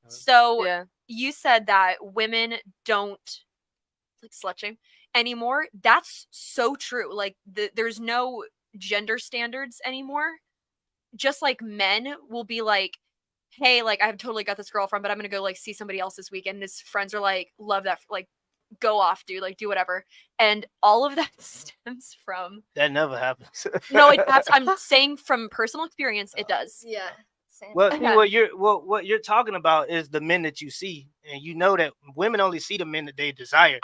So you said that women don't like slut shame anymore. That's so true. Like there's no gender standards anymore. Just like men will be like, hey, like I've totally got this girlfriend, but I'm gonna go like see somebody else this weekend. And his friends are like, love that, like go off, dude, like do whatever. And all of that stems from that never happens. No, I'm saying from personal experience, it does. Yeah. Well, see, what you're talking about is the men that you see, and you know that women only see the men that they desire.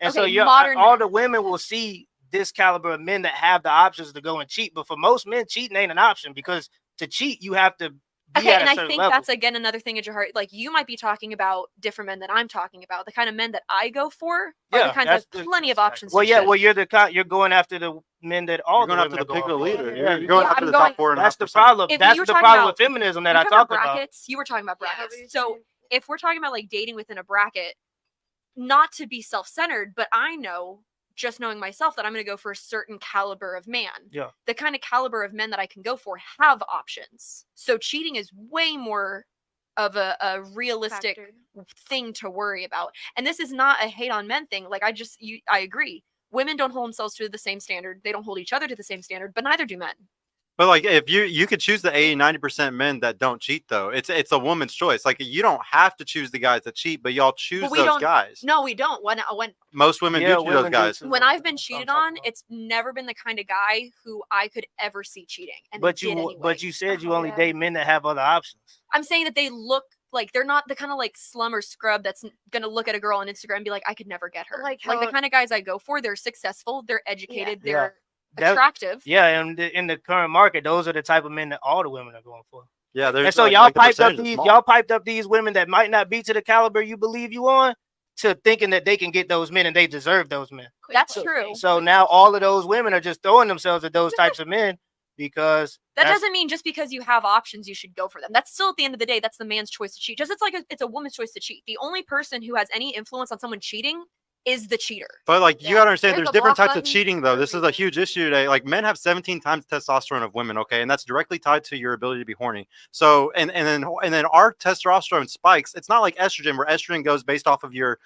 So all the women will see this caliber of men that have the options to go and cheat. But for most men, cheating ain't an option, because to cheat you have to be at a certain level. That's again another thing at your heart. Like you might be talking about different men that I'm talking about. The kind of men that I go for are the kinds that have plenty of options. Well, you're going after the men that all going after the picker leader. Yeah, you're going after the top 4.5%. That's the problem. That's the problem with feminism that I talked about. You were talking about brackets. So if we're talking about like dating within a bracket, not to be self-centered, but I know, just knowing myself, that I'm going to go for a certain caliber of man. Yeah. The kind of caliber of men that I can go for have options. So cheating is way more of a realistic thing to worry about. And this is not a hate on men thing. Like I agree. Women don't hold themselves to the same standard. They don't hold each other to the same standard, but neither do men. But like, if you could choose the 80-90% men that don't cheat, though, it's a woman's choice. Like, you don't have to choose the guys that cheat, but y'all choose those guys. No, we don't. When most women do choose those guys. When I've been cheated on, it's never been the kind of guy who I could ever see cheating. And but you said you only date men that have other options. I'm saying that they look like they're not the kind of like slum or scrub that's gonna look at a girl on Instagram and be like, I could never get her. Like the kind of guys I go for, they're successful, they're educated, they're attractive. Yeah, and in the current market, those are the type of men that all the women are going for. Yeah, and so y'all piped up these women that might not be to the caliber you believe you on, to thinking that they can get those men and they deserve those men. That's true. So now all of those women are just throwing themselves at those types of men, because that doesn't mean just because you have options you should go for them. That's still, at the end of the day, that's the man's choice to cheat. Just it's a woman's choice to cheat. The only person who has any influence on someone cheating is the cheater. But like, you gotta understand, there's different types of cheating, though. This is a huge issue today. Like, men have 17 times the testosterone of women, okay, and that's directly tied to your ability to be horny. So and then our testosterone spikes. It's not like estrogen, where estrogen goes based off of your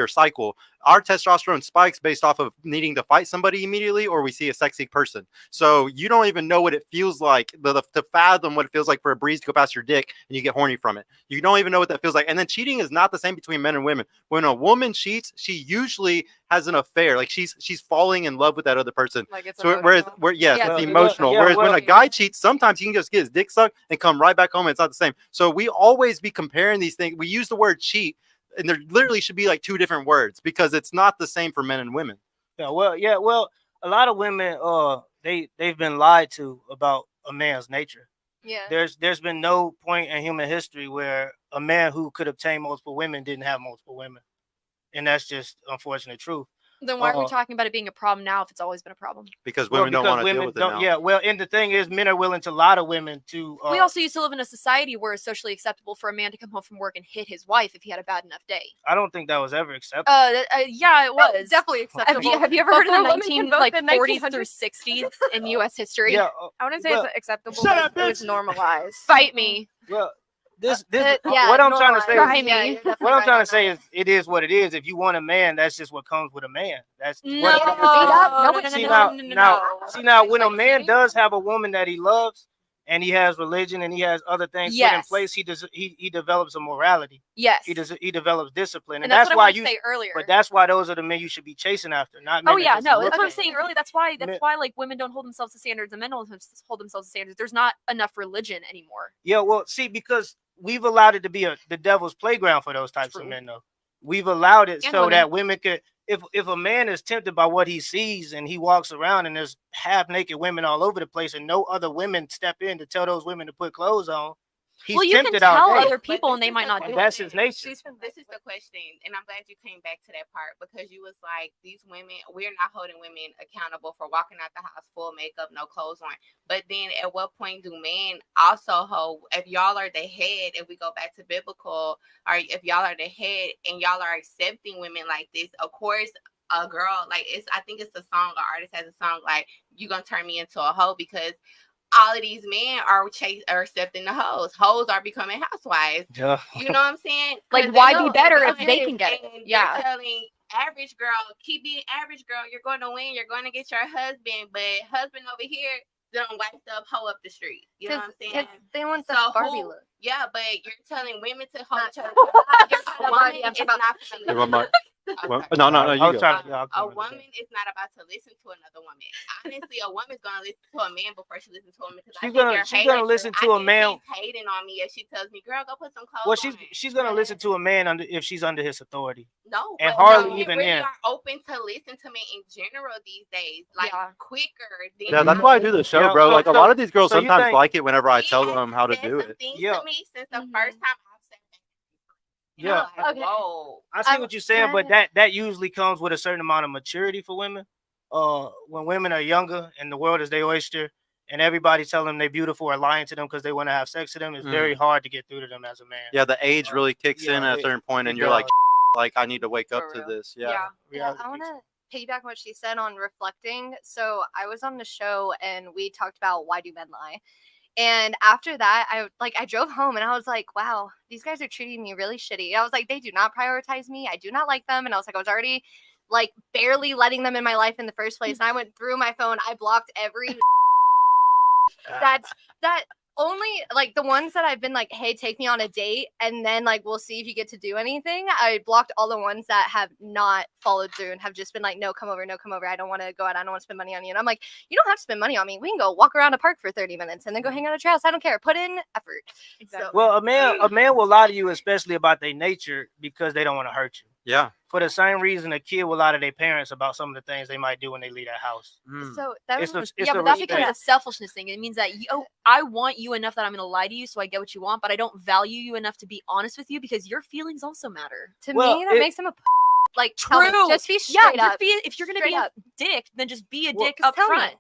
cycle. Our testosterone spikes based off of needing to fight somebody immediately, or we see a sexy person. So you don't even know what it feels like to fathom what it feels like for a breeze to go past your dick and you get horny from it. You don't even know what that feels like. And then cheating is not the same between men and women. When a woman cheats, she usually has an affair. Like, she's falling in love with that other person. Like, it's it's emotional. Whereas when a guy cheats, sometimes he can just get his dick sucked and come right back home, and it's not the same. So we always be comparing these things. We use the word cheat, and there literally should be like two different words, because it's not the same for men and women. Well, a lot of women, they've been lied to about a man's nature. Yeah. There's been no point in human history where a man who could obtain multiple women didn't have multiple women. And that's just unfortunate truth. Then why are we talking about it being a problem now if it's always been a problem? Because women don't want to deal with it now. Yeah, well, and the thing is, men are willing to lie to women to... we also used to live in a society where it's socially acceptable for a man to come home from work and hit his wife if he had a bad enough day. I don't think that was ever acceptable. Yeah, it was. Definitely acceptable. Have you ever heard of the 40s through 60s in U.S. history? Yeah, I wouldn't say it's acceptable. Shut up, it was normalized. Fight me. Well... what I'm trying to say is it is what it is. If you want a man, that's just what comes with a man. That's See now, when a man does have a woman that he loves, and he has religion and he has other things put in place, he develops a morality. Yes, he develops discipline, and that's what I say earlier. But that's why those are the men you should be chasing after, not men. That's what I'm saying earlier. That's why like women don't hold themselves to standards and men don't hold themselves to standards. There's not enough religion anymore. Yeah, well, see, because we've allowed it to be the devil's playground for those types of men, though. We've allowed it so that women could, if a man is tempted by what he sees and he walks around and there's half naked women all over the place and no other women step in to tell those women to put clothes on, he's tempted out there. You can tell other people and they might not do it. That's his nature. This is the question, and I'm glad you came back to that part, because you was like, these women, we're not holding women accountable for walking out the house full makeup, no clothes on. But then at what point do men also hold, if y'all are the head, if we go back to biblical, or if y'all are the head and y'all are accepting women like this, of course, a girl, like, I think it's the song, an artist has a song like, you gonna turn me into a hoe, because all of these men are accepting the hoes. Hoes are becoming housewives. Yeah. You know what I'm saying? Like, why be better if they can get it? And Yeah. they're telling average girl, keep being average girl. You're going to win. You're going to get your husband. But husband over here done wiped up hoe up the street. You know what I'm saying? They want the Barbie look. Yeah, but you're telling women to hold each other. A woman is not. No, you go. A woman is not about to listen to another woman. Honestly, a woman's gonna listen to a man before she listens to a man. She's gonna listen to a man. She's hating on me if she tells me, "Girl, go put some clothes." Well, she's gonna listen to a man if she's under his authority. No, and hardly even really then. are open to listen to men in general these days, like quicker. Than Yeah, that's why I do the show, bro. Like a lot of these girls sometimes like it whenever I tell them how to do it. Yeah. To me since the first time I've said that. Yeah. Like, whoa. I see what you're saying, but that usually comes with a certain amount of maturity for women. When women are younger and the world is their oyster, and everybody telling them they're beautiful or lying to them because they want to have sex with them, it's very hard to get through to them as a man. Yeah, the age really kicks in at a certain point, and you're like, I need to wake up to this. Yeah. I want to piggyback on what she said on reflecting. So I was on the show and we talked about why do men lie. And after that, I drove home and I was like, wow, these guys are treating me really shitty. I was like, they do not prioritize me. I do not like them. And I was like, I was already like barely letting them in my life in the first place. And I went through my phone. I blocked every that only like the ones that I've been like, hey, take me on a date. And then like, we'll see if you get to do anything. I blocked all the ones that have not followed through and have just been like, no, come over. I don't want to go out. I don't want to spend money on you. And I'm like, you don't have to spend money on me. We can go walk around a park for 30 minutes and then go hang out at your house. I don't care. Put in effort. Exactly. Well, a man will lie to you, especially about their nature, because they don't want to hurt you. Yeah. For the same reason a kid will lie to their parents about some of the things they might do when they leave that house. So that It's was, but that becomes a selfishness thing. It means that I want you enough that I'm going to lie to you so I get what you want, but I don't value you enough to be honest with you because your feelings also matter. To me, that makes him a like true. Just be straight up. If you're going to be a dick, then just be a dick up front.